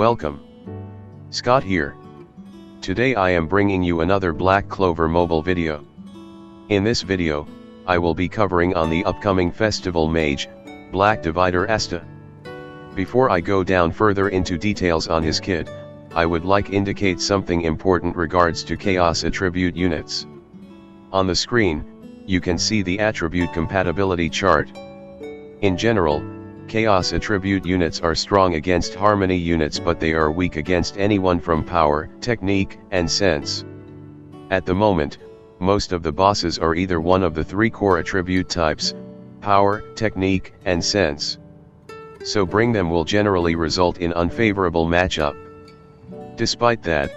Welcome. Scott here. Today I am bringing you another Black Clover mobile video. In this video, I will be covering on the upcoming festival Mage, Black Divider Asta. Before I go down further into details on his kit, I would like indicate something important regards to Chaos attribute units. On the screen, you can see the attribute compatibility chart. In general, Chaos attribute units are strong against Harmony units, but they are weak against anyone from Power, Technique, and Sense. At the moment, most of the bosses are either one of the three core attribute types, Power, Technique, and Sense. So bring them will generally result in unfavorable matchup. Despite that,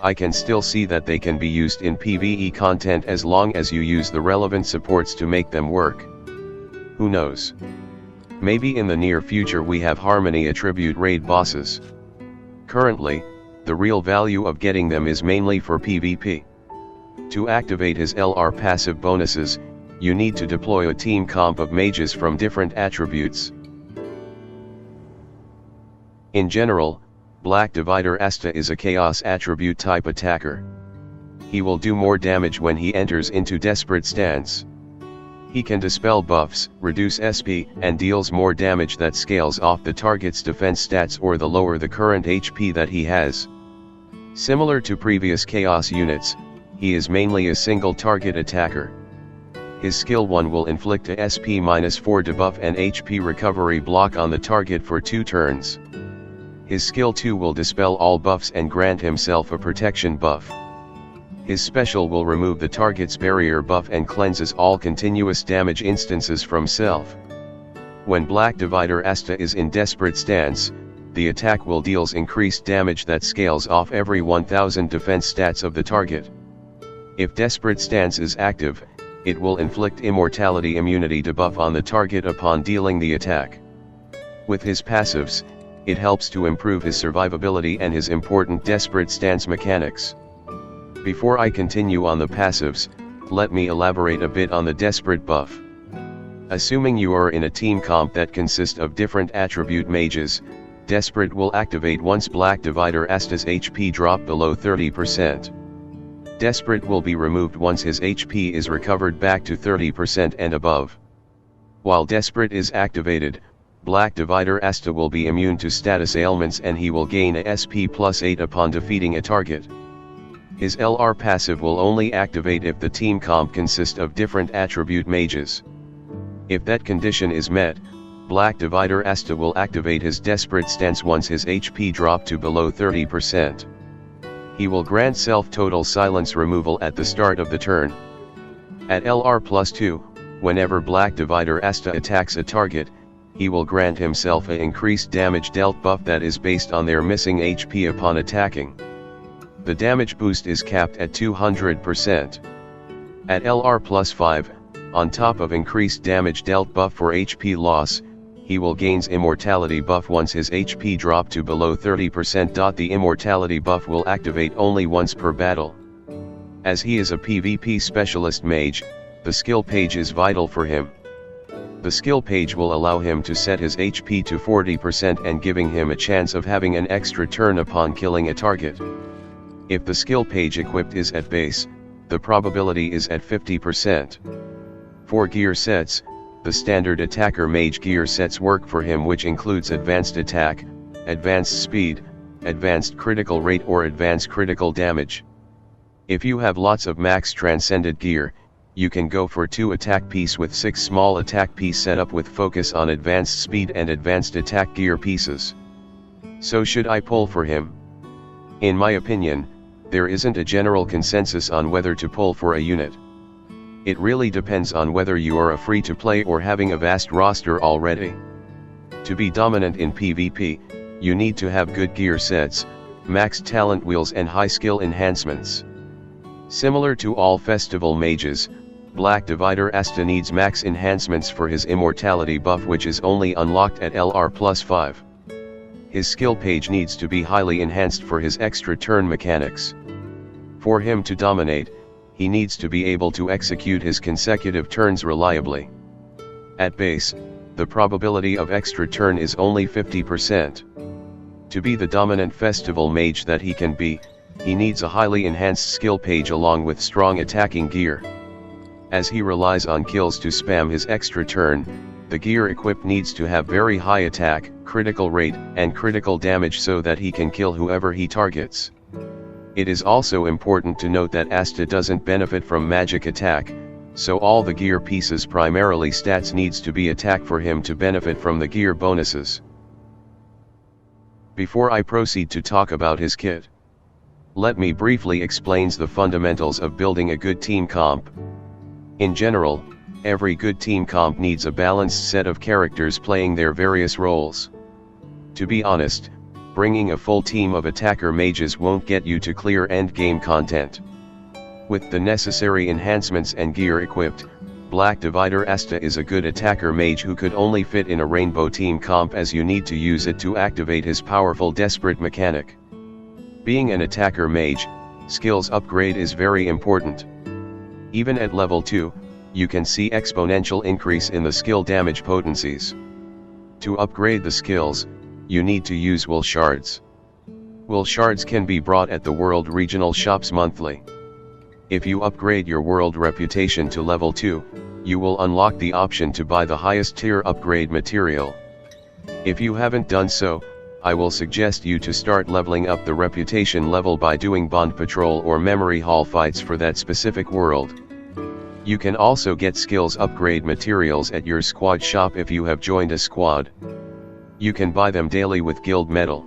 I can still see that they can be used in PvE content as long as you use the relevant supports to make them work. Who knows? Maybe in the near future we have Harmony attribute raid bosses. Currently, the real value of getting them is mainly for PvP. To activate his LR passive bonuses, you need to deploy a team comp of mages from different attributes. In general, Black Divider Asta is a Chaos attribute type attacker. He will do more damage when he enters into desperate stance. He can dispel buffs, reduce SP, and deals more damage that scales off the target's defense stats or the lower the current HP that he has. Similar to previous Chaos units, he is mainly a single target attacker. His skill 1 will inflict a SP-4 debuff and HP recovery block on the target for 2 turns. His skill 2 will dispel all buffs and grant himself a protection buff. His special will remove the target's barrier buff and cleanses all continuous damage instances from self. When Black Divider Asta is in desperate stance, the attack will deals increased damage that scales off every 1000 defense stats of the target. If desperate stance is active, it will inflict Immortality immunity debuff on the target upon dealing the attack. With his passives, it helps to improve his survivability and his important desperate stance mechanics. Before I continue on the passives, let me elaborate a bit on the desperate buff. Assuming you are in a team comp that consists of different attribute mages, desperate will activate once Black Divider Asta's HP drop below 30%. Desperate will be removed once his HP is recovered back to 30% and above. While desperate is activated, Black Divider Asta will be immune to status ailments and he will gain a SP+8 upon defeating a target. His LR passive will only activate if the team comp consists of different attribute mages. If that condition is met, Black Divider Asta will activate his desperate stance once his HP drop to below 30%. He will grant self-total silence removal at the start of the turn. At LR+2, whenever Black Divider Asta attacks a target, he will grant himself an increased damage dealt buff that is based on their missing HP upon attacking. The damage boost is capped at 200%. At LR+5, on top of increased damage dealt buff for HP loss, he will gains Immortality buff once his HP drop to below 30%. The Immortality buff will activate only once per battle. As he is a PvP specialist mage, the skill page is vital for him. The skill page will allow him to set his HP to 40% and giving him a chance of having an extra turn upon killing a target. If the skill page equipped is at base, the probability is at 50%. For gear sets, the standard attacker mage gear sets work for him, which includes advanced attack, advanced speed, advanced critical rate or advanced critical damage. If you have lots of max transcended gear, you can go for 2 attack piece with 6 small attack piece setup with focus on advanced speed and advanced attack gear pieces. So should I pull for him? In my opinion, there isn't a general consensus on whether to pull for a unit. It really depends on whether you are a free-to-play or having a vast roster already. To be dominant in PvP, you need to have good gear sets, max talent wheels and high skill enhancements. Similar to all festival mages, Black Divider Asta needs max enhancements for his Immortality buff, which is only unlocked at LR+5. His skill page needs to be highly enhanced for his extra turn mechanics. For him to dominate, he needs to be able to execute his consecutive turns reliably. At base, the probability of extra turn is only 50%. To be the dominant festival mage that he can be, he needs a highly enhanced skill page along with strong attacking gear. As he relies on kills to spam his extra turn, the gear equipped needs to have very high attack, critical rate, and critical damage so that he can kill whoever he targets. It is also important to note that Asta doesn't benefit from magic attack, so all the gear pieces primarily stats needs to be attack for him to benefit from the gear bonuses. Before I proceed to talk about his kit, let me briefly explain the fundamentals of building a good team comp. In general, every good team comp needs a balanced set of characters playing their various roles. To be honest, bringing a full team of attacker mages won't get you to clear endgame content. With the necessary enhancements and gear equipped, Black Divider Asta is a good attacker mage who could only fit in a rainbow team comp, as you need to use it to activate his powerful desperate mechanic. Being an attacker mage, skills upgrade is very important. Even at level 2, you can see exponential increase in the skill damage potencies. To upgrade the skills, you need to use will shards. Will shards can be bought at the world regional shops monthly. If you upgrade your world reputation to level 2, you will unlock the option to buy the highest tier upgrade material. If you haven't done so, I will suggest you to start leveling up the reputation level by doing bond patrol or memory hall fights for that specific world. You can also get skills upgrade materials at your squad shop if you have joined a squad. You can buy them daily with guild metal.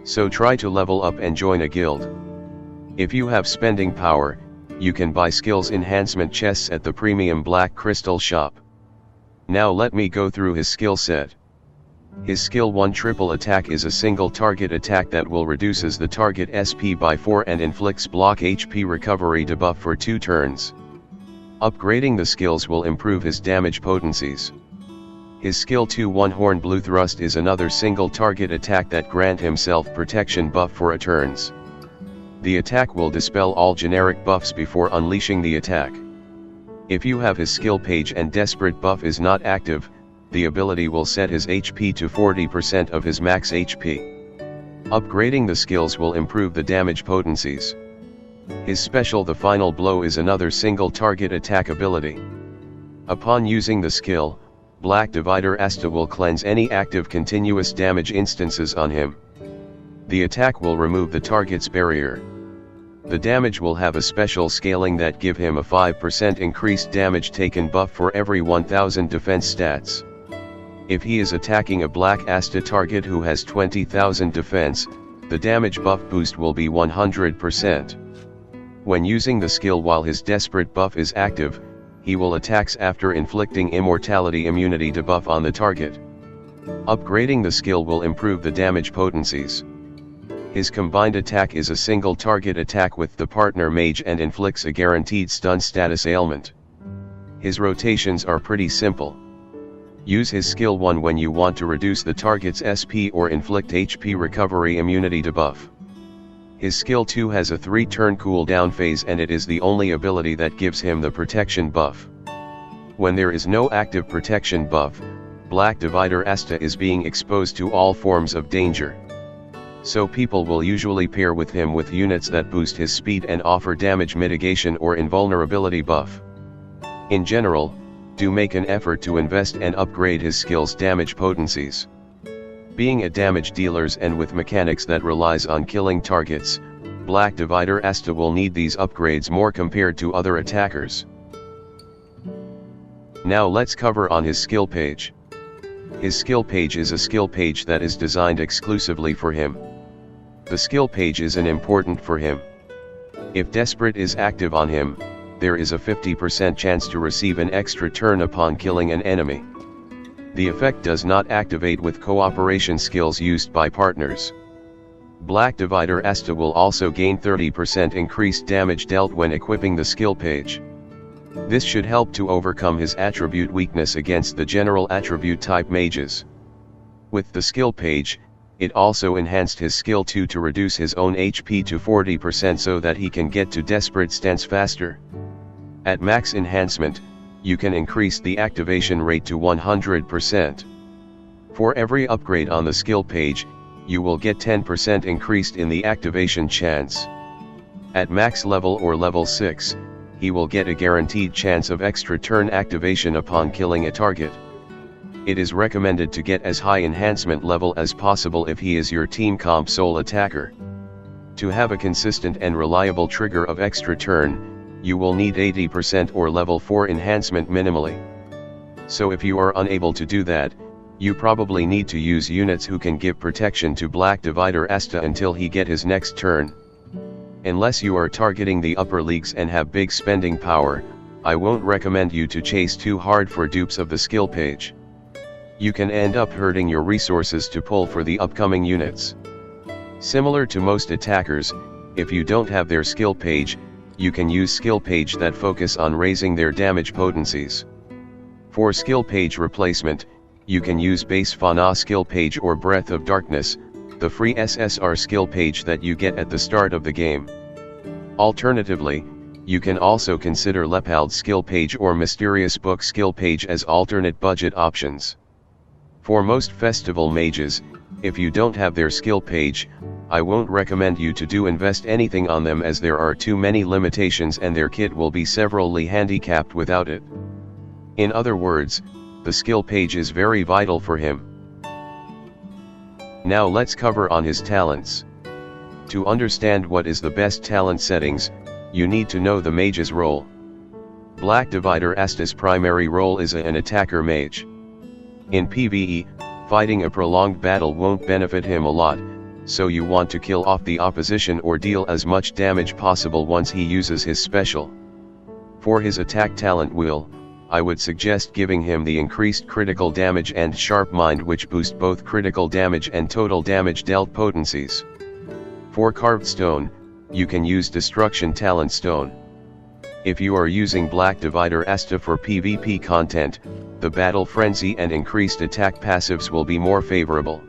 So try to level up and join a guild. If you have spending power, you can buy skills enhancement chests at the premium Black Crystal shop. Now let me go through his skill set. His skill 1 triple attack is a single target attack that will reduces the target SP by 4 and inflicts block HP recovery debuff for 2 turns. Upgrading the skills will improve his damage potencies. His skill 2 1 Horn Blue Thrust is another single target attack that grant himself protection buff for a turns. The attack will dispel all generic buffs before unleashing the attack. If you have his skill page and desperate buff is not active, the ability will set his HP to 40% of his max HP. Upgrading the skills will improve the damage potencies. His special The Final Blow is another single target attack ability. Upon using the skill, Black Divider Asta will cleanse any active continuous damage instances on him. The attack will remove the target's barrier. The damage will have a special scaling that give him a 5% increased damage taken buff for every 1000 defense stats. If he is attacking a Black Asta target who has 20,000 defense, the damage buff boost will be 100%. When using the skill while his desperate buff is active, he will attacks after inflicting Immortality immunity debuff on the target. Upgrading the skill will improve the damage potencies. His combined attack is a single target attack with the partner mage and inflicts a guaranteed stun status ailment. His rotations are pretty simple. Use his skill 1 when you want to reduce the target's SP or inflict HP recovery immunity debuff. His skill 2 has a 3-turn cooldown phase and it is the only ability that gives him the protection buff. When there is no active protection buff, Black Divider Asta is being exposed to all forms of danger. So people will usually pair with him with units that boost his speed and offer damage mitigation or invulnerability buff. In general, do make an effort to invest and upgrade his skills' damage potencies. Being a damage dealers and with mechanics that relies on killing targets, Black Divider Asta will need these upgrades more compared to other attackers. Now let's cover on his skill page. His skill page is a skill page that is designed exclusively for him. The skill page is important for him. If Desperate is active on him, there is a 50% chance to receive an extra turn upon killing an enemy. The effect does not activate with cooperation skills used by partners. Black Divider Asta will also gain 30% increased damage dealt when equipping the skill page. This should help to overcome his attribute weakness against the general attribute type mages. With the skill page, it also enhanced his skill 2 to reduce his own HP to 40% so that he can get to desperate stance faster. At max enhancement, you can increase the activation rate to 100%. For every upgrade on the skill page, you will get 10% increased in the activation chance. At max level or level 6, he will get a guaranteed chance of extra turn activation upon killing a target. It is recommended to get as high enhancement level as possible if he is your team comp sole attacker. To have a consistent and reliable trigger of extra turn, you will need 80% or level 4 enhancement minimally. So if you are unable to do that, you probably need to use units who can give protection to Black Divider Asta until he get his next turn. Unless you are targeting the upper leagues and have big spending power, I won't recommend you to chase too hard for dupes of the skill page. You can end up hurting your resources to pull for the upcoming units. Similar to most attackers, if you don't have their skill page, you can use skill page that focus on raising their damage potencies. For skill page replacement, you can use base Fauna skill page or Breath of Darkness, the free SSR skill page that you get at the start of the game. Alternatively, you can also consider Lepald skill page or Mysterious Book skill page as alternate budget options. For most festival mages, if you don't have their skill page, I won't recommend you to invest anything on them as there are too many limitations and their kit will be severely handicapped without it. In other words, the skill page is very vital for him. Now let's cover on his talents. To understand what is the best talent settings, you need to know the mage's role. Black Divider Asta's primary role is an attacker mage. In PvE, fighting a prolonged battle won't benefit him a lot, so you want to kill off the opposition or deal as much damage possible once he uses his special. For his attack talent wheel, I would suggest giving him the increased critical damage and sharp mind, which boost both critical damage and total damage dealt potencies. For carved stone, you can use destruction talent stone. If you are using Black Divider Asta for PvP content, the battle frenzy and increased attack passives will be more favorable.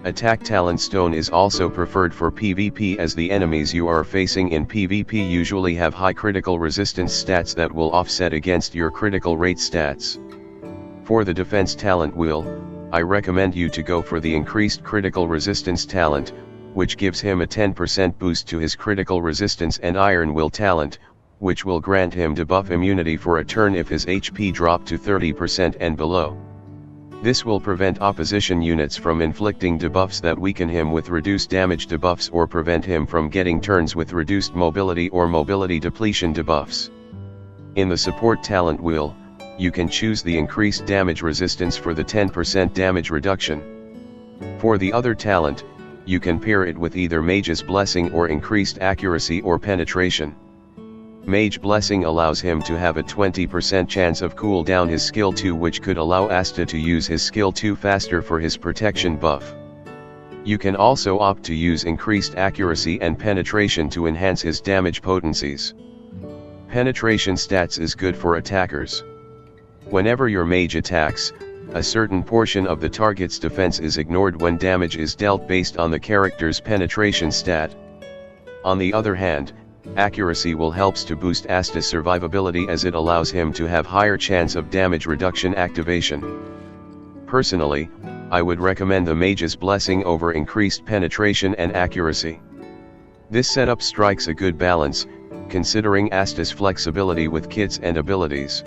Attack talent stone is also preferred for PvP as the enemies you are facing in PvP usually have high critical resistance stats that will offset against your critical rate stats. For the defense talent wheel, I recommend you to go for the increased critical resistance talent, which gives him a 10% boost to his critical resistance, and iron will talent, which will grant him debuff immunity for a turn if his HP drop to 30% and below. This will prevent opposition units from inflicting debuffs that weaken him with reduced damage debuffs or prevent him from getting turns with reduced mobility or mobility depletion debuffs. In the support talent wheel, you can choose the increased damage resistance for the 10% damage reduction. For the other talent, you can pair it with either Mage's Blessing or increased accuracy or penetration. Mage Blessing allows him to have a 20% chance of cool down his skill 2, which could allow Asta to use his skill 2 faster for his protection buff. You can also opt to use increased accuracy and penetration to enhance his damage potencies. Penetration stats is good for attackers. Whenever your mage attacks, a certain portion of the target's defense is ignored when damage is dealt based on the character's penetration stat. On the other hand, accuracy will helps to boost Asta's survivability as it allows him to have higher chance of damage reduction activation. Personally, I would recommend the Mage's Blessing over increased penetration and accuracy. This setup strikes a good balance, considering Asta's flexibility with kits and abilities.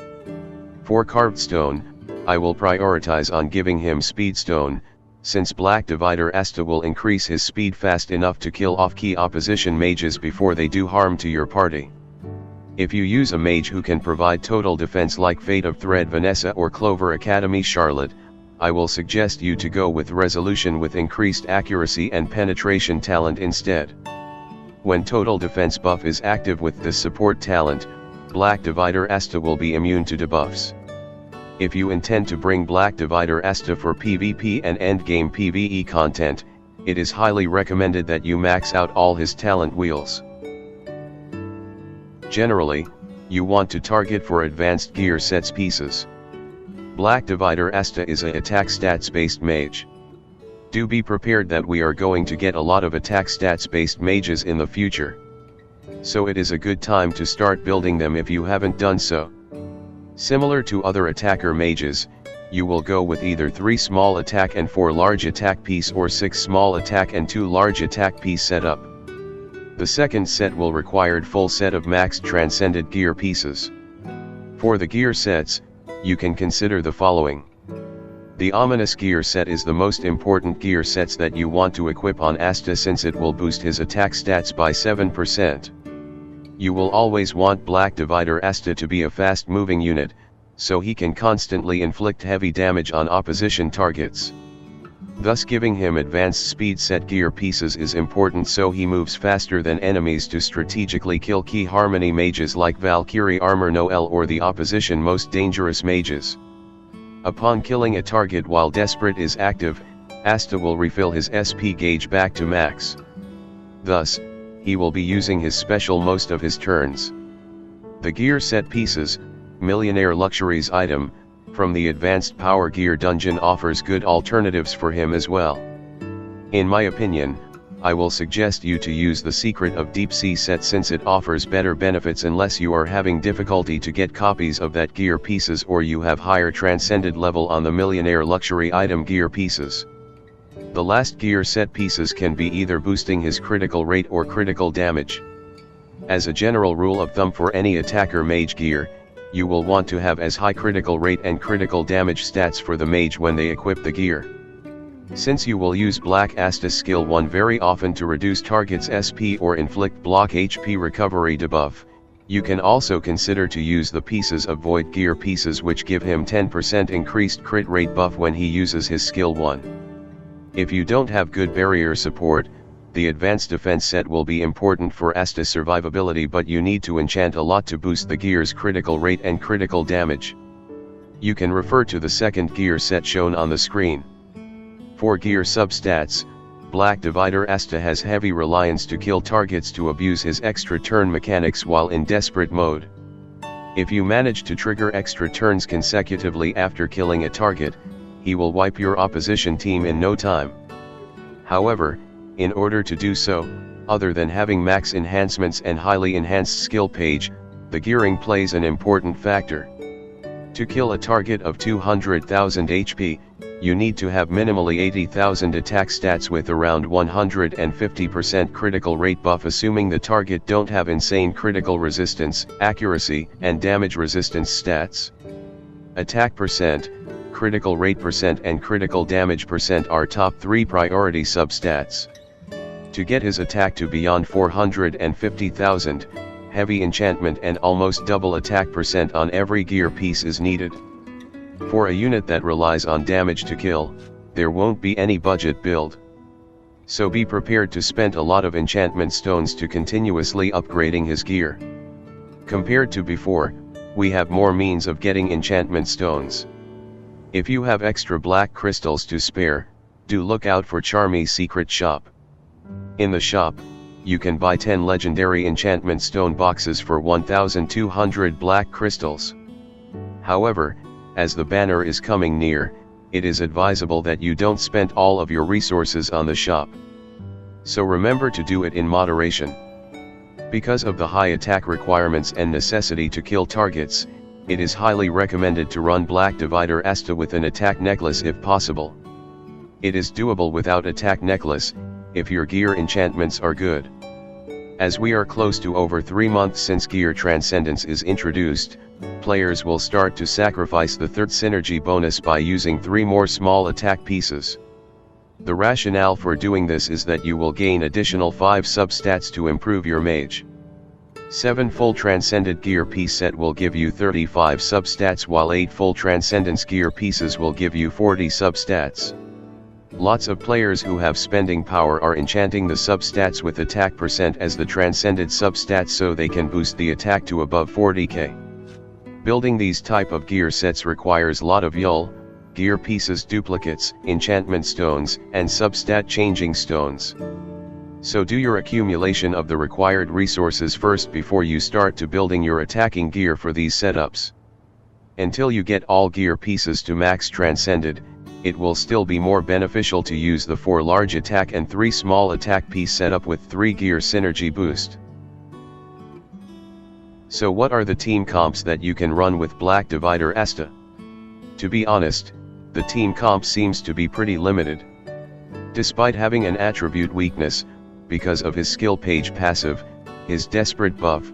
For Carved Stone, I will prioritize on giving him Speed Stone, since Black Divider Asta will increase his speed fast enough to kill off key opposition mages before they do harm to your party. If you use a mage who can provide total defense like Fate of Thread Vanessa or Clover Academy Charlotte, I will suggest you to go with Resolution with increased accuracy and penetration talent instead. When total defense buff is active with this support talent, Black Divider Asta will be immune to debuffs. If you intend to bring Black Divider Asta for PvP and endgame PvE content, it is highly recommended that you max out all his talent wheels. Generally, you want to target for advanced gear sets pieces. Black Divider Asta is a attack stats based mage. Do be prepared that we are going to get a lot of attack stats based mages in the future. So it is a good time to start building them if you haven't done so. Similar to other attacker mages, you will go with either 3 small attack and 4 large attack piece or 6 small attack and 2 large attack piece setup. The second set will require full set of max transcended gear pieces. For the gear sets, you can consider the following. The Ominous gear set is the most important gear sets that you want to equip on Asta, since it will boost his attack stats by 7%. You will always want Black Divider Asta to be a fast moving unit, so he can constantly inflict heavy damage on opposition targets. Thus giving him advanced speed set gear pieces is important, so he moves faster than enemies to strategically kill key harmony mages like Valkyrie Armor Noel or the opposition most dangerous mages. Upon killing a target while Desperate is active, Asta will refill his SP gauge back to max. Thus, he will be using his special most of his turns. The gear set pieces, Millionaire Luxuries item, from the Advanced Power Gear dungeon offers good alternatives for him as well. In my opinion, I will suggest you to use the Secret of Deep Sea set, since it offers better benefits unless you are having difficulty to get copies of that gear pieces or you have higher transcended level on the Millionaire Luxury item gear pieces. The last gear set pieces can be either boosting his critical rate or critical damage. As a general rule of thumb for any attacker mage gear, you will want to have as high critical rate and critical damage stats for the mage when they equip the gear. Since you will use Black Asta skill 1 very often to reduce target's SP or inflict block HP recovery debuff, you can also consider to use the pieces of Void gear pieces, which give him 10% increased crit rate buff when he uses his skill 1. If you don't have good barrier support, the Advanced Defense set will be important for Asta's survivability, but you need to enchant a lot to boost the gear's critical rate and critical damage. You can refer to the second gear set shown on the screen. For gear substats, Black Divider Asta has heavy reliance to kill targets to abuse his extra turn mechanics while in desperate mode. If you manage to trigger extra turns consecutively after killing a target, he will wipe your opposition team in no time. However, in order to do so, other than having max enhancements and highly enhanced skill page, the gearing plays an important factor. To kill a target of 200,000 HP, you need to have minimally 80,000 attack stats with around 150% critical rate buff, assuming the target don't have insane critical resistance, accuracy, and damage resistance stats. Attack percent, critical rate percent and critical damage percent are top 3 priority substats. To get his attack to beyond 450,000, heavy enchantment and almost double attack percent on every gear piece is needed. For a unit that relies on damage to kill, there won't be any budget build. So be prepared to spend a lot of enchantment stones to continuously upgrading his gear. Compared to before, we have more means of getting enchantment stones. If you have extra black crystals to spare, do look out for Charmy's secret shop. In the shop, you can buy 10 legendary enchantment stone boxes for 1,200 black crystals. However, as the banner is coming near, it is advisable that you don't spend all of your resources on the shop. So remember to do it in moderation. Because of the high attack requirements and necessity to kill targets, it is highly recommended to run Black Divider Asta with an attack necklace if possible. It is doable without attack necklace, if your gear enchantments are good. As we are close to over 3 months since Gear Transcendence is introduced, players will start to sacrifice the third synergy bonus by using 3 more small attack pieces. The rationale for doing this is that you will gain additional 5 substats to improve your mage. 7 full transcended gear piece set will give you 35 substats, while 8 full transcendence gear pieces will give you 40 substats. Lots of players who have spending power are enchanting the substats with attack percent as the transcended substats so they can boost the attack to above 40k. Building these type of gear sets requires lot of YUL, gear pieces duplicates, enchantment stones, and substat changing stones. So do your accumulation of the required resources first before you start to building your attacking gear for these setups. Until you get all gear pieces to max transcended, it will still be more beneficial to use the 4 large attack and 3 small attack piece setup with 3 gear synergy boost. So what are the team comps that you can run with Black Divider Asta? To be honest, the team comp seems to be pretty limited. Despite having an attribute weakness, because of his skill page passive, his desperate buff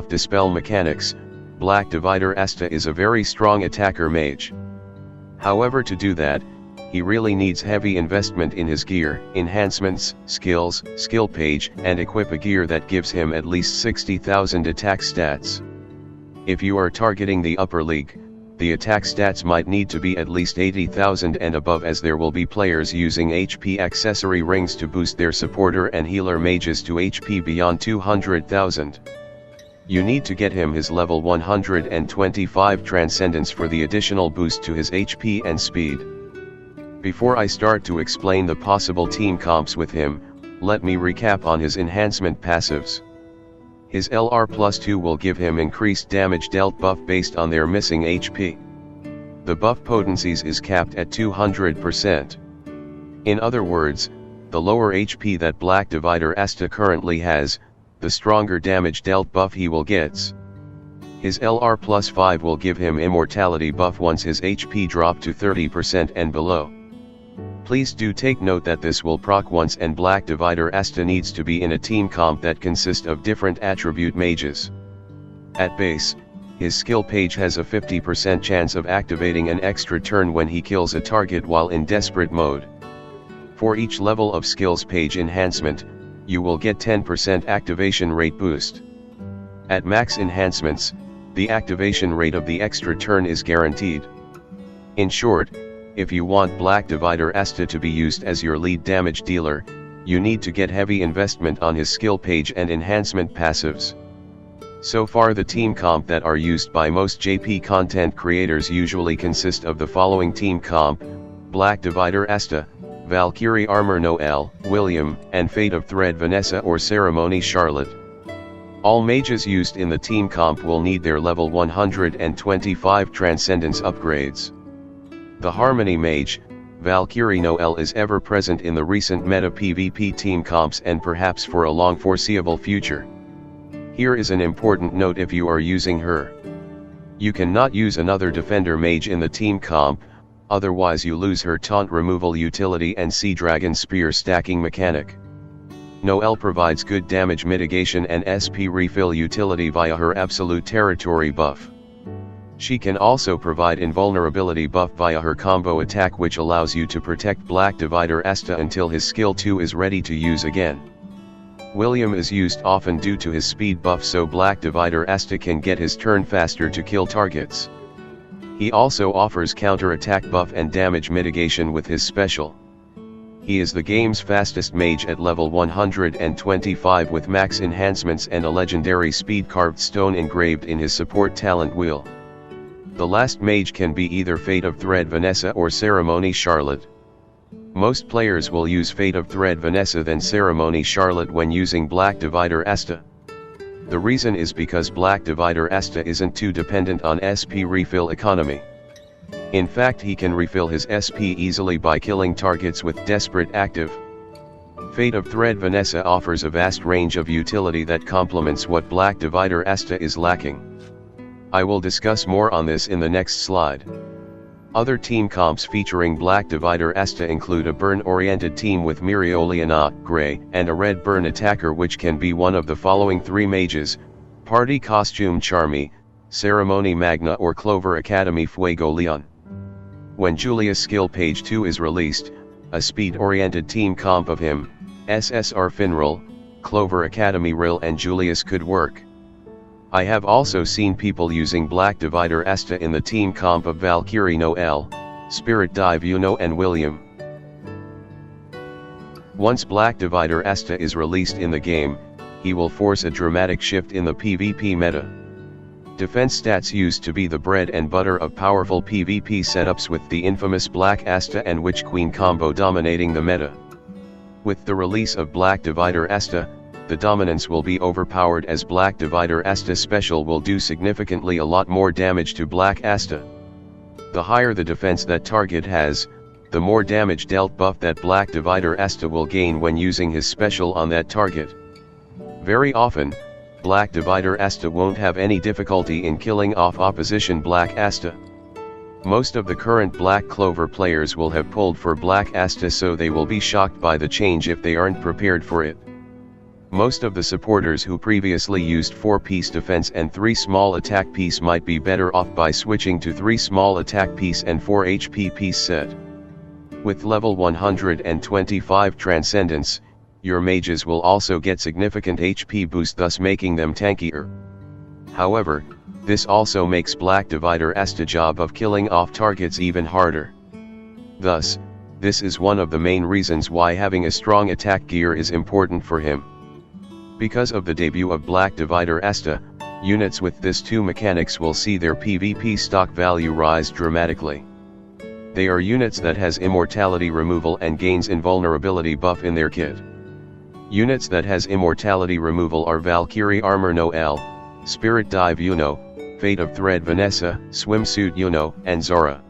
dispel mechanics, Black Divider Asta is a very strong attacker mage. However, to do that, he really needs heavy investment in his gear, enhancements, skills, skill page, and equip a gear that gives him at least 60,000 attack stats. If you are targeting the upper league, the attack stats might need to be at least 80,000 and above, as there will be players using HP accessory rings to boost their supporter and healer mages to HP beyond 200,000. You need to get him his level 125 Transcendence for the additional boost to his HP and speed. Before I start to explain the possible team comps with him, let me recap on his enhancement passives. His LR+2 will give him increased damage dealt buff based on their missing HP. The buff potencies is capped at 200%. In other words, the lower HP that Black Divider Asta currently has, the stronger damage dealt buff he will get. His LR+5 will give him Immortality buff once his HP drop to 30% and below. Please do take note that this will proc once, and Black Divider Asta needs to be in a team comp that consists of different attribute mages. At base, his skill page has a 50% chance of activating an extra turn when he kills a target while in desperate mode. For each level of skills page enhancement, you will get 10% activation rate boost. At max enhancements, the activation rate of the extra turn is guaranteed. In short, if you want Black Divider Asta to be used as your lead damage dealer, you need to get heavy investment on his skill page and enhancement passives. So far, the team comp that are used by most JP content creators usually consist of the following team comp: Black Divider Asta, Valkyrie Armor Noelle, William, and Fate of Thread Vanessa or Ceremony Charlotte. All mages used in the team comp will need their level 125 Transcendence upgrades. The Harmony Mage, Valkyrie Noelle, is ever present in the recent meta PvP team comps and perhaps for a long foreseeable future. Here is an important note: if you are using her, you cannot use another defender mage in the team comp, otherwise you lose her taunt removal utility and Sea Dragon Spear stacking mechanic. Noelle provides good damage mitigation and SP refill utility via her absolute territory buff. She can also provide invulnerability buff via her combo attack, which allows you to protect Black Divider Asta until his skill 2 is ready to use again. William is used often due to his speed buff, so Black Divider Asta can get his turn faster to kill targets. He also offers counter-attack buff and damage mitigation with his special. He is the game's fastest mage at level 125 with max enhancements and a legendary speed carved stone engraved in his support talent wheel. The last mage can be either Fate of Thread Vanessa or Ceremony Charlotte. Most players will use Fate of Thread Vanessa then Ceremony Charlotte when using Black Divider Asta. The reason is because Black Divider Asta isn't too dependent on SP refill economy. In fact, he can refill his SP easily by killing targets with Desperate active. Fate of Thread Vanessa offers a vast range of utility that complements what Black Divider Asta is lacking. I will discuss more on this in the next slide. Other team comps featuring Black Divider Asta include a burn-oriented team with Mirioliana, Grey, and a red burn attacker, which can be one of the following three mages: Party Costume Charmy, Ceremony Magna, or Clover Academy Fuego Leon. When Julius skill page 2 is released, a speed-oriented team comp of him, SSR Finral, Clover Academy Rill, and Julius could work. I have also seen people using Black Divider Asta in the team comp of Valkyrie Noelle, Spirit Dive Uno, and William. Once Black Divider Asta is released in the game, he will force a dramatic shift in the PvP meta. Defense stats used to be the bread and butter of powerful PvP setups, with the infamous Black Asta and Witch Queen combo dominating the meta. With the release of Black Divider Asta, the dominance will be overpowered, as Black Divider Asta special will do significantly a lot more damage to Black Asta. The higher the defense that target has, the more damage dealt buff that Black Divider Asta will gain when using his special on that target. Very often, Black Divider Asta won't have any difficulty in killing off opposition Black Asta. Most of the current Black Clover players will have pulled for Black Asta, so they will be shocked by the change if they aren't prepared for it. Most of the supporters who previously used 4-piece defense and 3 small attack piece might be better off by switching to 3 small attack piece and 4 HP piece set. With level 125 Transcendence, your mages will also get significant HP boost, thus making them tankier. However, this also makes Black Divider Asta job of killing off targets even harder. Thus, this is one of the main reasons why having a strong attack gear is important for him. Because of the debut of Black Divider Asta, units with this 2 mechanics will see their PvP stock value rise dramatically. They are units that has Immortality removal and gains Invulnerability buff in their kit. Units that has Immortality removal are Valkyrie Armor Noelle, Spirit Dive Yuno, Fate of Thread Vanessa, Swimsuit Yuno, and Zora.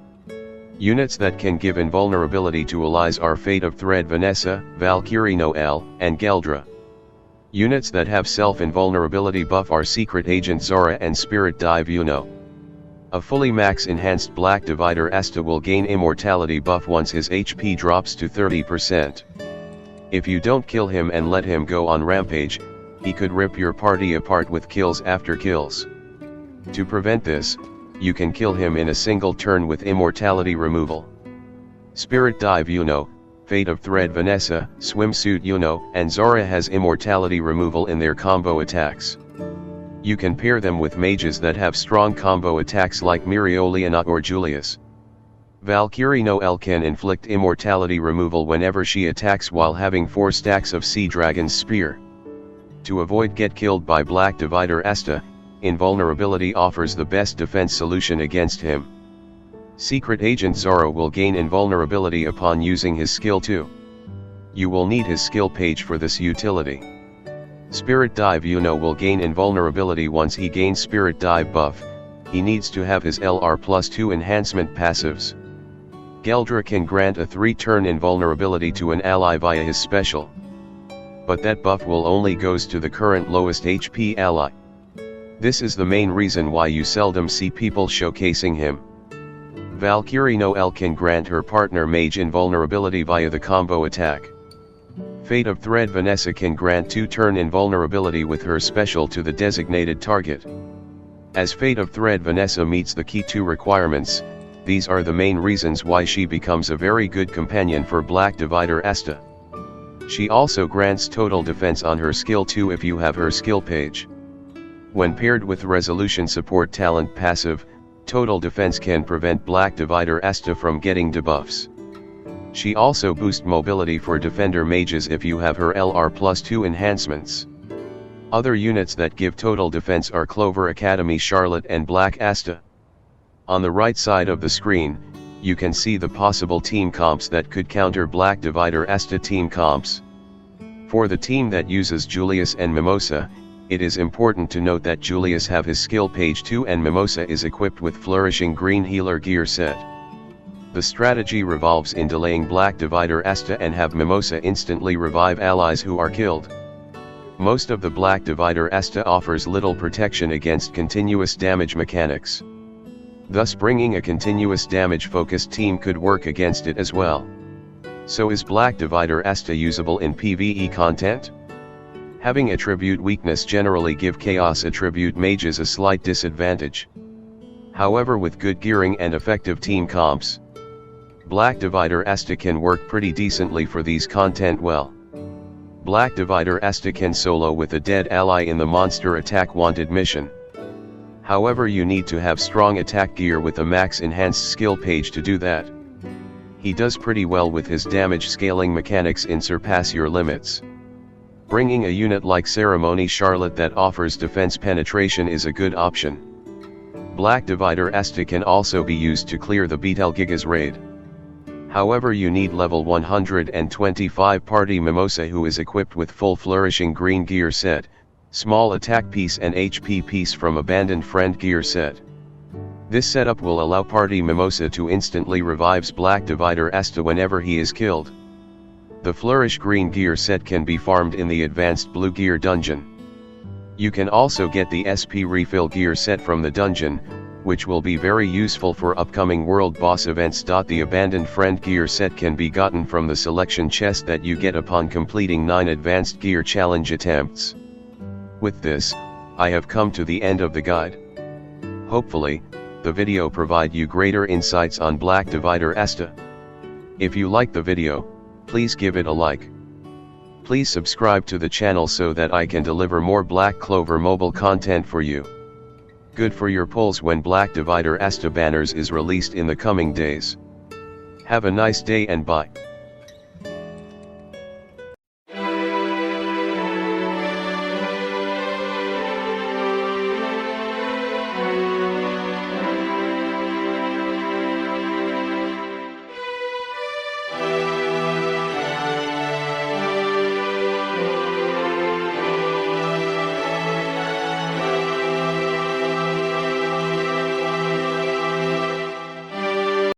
Units that can give Invulnerability to allies are Fate of Thread Vanessa, Valkyrie Noelle, and Geldra. Units that have self-invulnerability buff are Secret Agent Zora and Spirit Dive Yuno. A fully max enhanced Black Divider Asta will gain Immortality buff once his HP drops to 30%. If you don't kill him and let him go on rampage, he could rip your party apart with kills after kills. To prevent this, you can kill him in a single turn with Immortality removal. Spirit Dive Yuno, Fate of Thread Vanessa, Swimsuit Yuno, and Zora has Immortality removal in their combo attacks. You can pair them with mages that have strong combo attacks like Mirioliana or Julius. Valkyrie Noelle can inflict Immortality removal whenever she attacks while having 4 stacks of Sea Dragon's Spear. To avoid get killed by Black Divider Asta, Invulnerability offers the best defense solution against him. Secret Agent Zora will gain Invulnerability upon using his skill 2. You will need his skill page for this utility. Spirit Dive Yuno will gain Invulnerability once he gains Spirit Dive buff. He needs to have his LR+2 enhancement passives. Geldra can grant a 3-turn Invulnerability to an ally via his special. But that buff will only goes to the current lowest HP ally. This is the main reason why you seldom see people showcasing him. Valkyrie Noelle can grant her partner Mage Invulnerability via the combo attack. Fate of Thread Vanessa can grant 2-turn Invulnerability with her special to the designated target. As Fate of Thread Vanessa meets the key 2 requirements, these are the main reasons why she becomes a very good companion for Black Divider Asta. She also grants total defense on her skill 2 if you have her skill page. When paired with Resolution Support Talent passive, total defense can prevent Black Divider Asta from getting debuffs. She also boosts mobility for defender mages if you have her LR+2 enhancements. Other units that give total defense are Clover Academy Charlotte and Black Asta. On the right side of the screen, you can see the possible team comps that could counter Black Divider Asta team comps. For the team that uses Julius and Mimosa, it is important to note that Julius have his skill page 2 and Mimosa is equipped with Flourishing Green Healer gear set. The strategy revolves in delaying Black Divider Asta and have Mimosa instantly revive allies who are killed. Most of the Black Divider Asta offers little protection against continuous damage mechanics. Thus bringing a continuous damage focused team could work against it as well. So is Black Divider Asta usable in PvE content? Having attribute weakness generally give Chaos attribute mages a slight disadvantage. However, with good gearing and effective team comps, Black Divider Asta can work pretty decently for these content well. Black Divider Asta can solo with a dead ally in the Monster Attack Wanted mission. However, you need to have strong attack gear with a max enhanced skill page to do that. He does pretty well with his damage scaling mechanics in Surpass Your Limits. Bringing a unit like Ceremony Charlotte that offers defense penetration is a good option. Black Divider Asta can also be used to clear the Betelgeuse raid. However, you need level 125 party Mimosa who is equipped with full Flourishing Green gear set, small attack piece and HP piece from Abandoned Friend gear set. This setup will allow party Mimosa to instantly revives Black Divider Asta whenever he is killed. The Flourish Green gear set can be farmed in the Advanced Blue gear dungeon. You can also get the SP refill gear set from the dungeon, which will be very useful for upcoming world boss events. The abandoned friend gear set can be gotten from the selection chest that you get upon completing 9 advanced gear challenge attempts. With this, I have come to the end of the guide. Hopefully, the video provide you greater insights on Black Divider Asta. If you like the video, please give it a like. Please subscribe to the channel so that I can deliver more Black Clover mobile content for you. Good for your polls when Black Divider Asta banners is released in the coming days. Have a nice day and bye.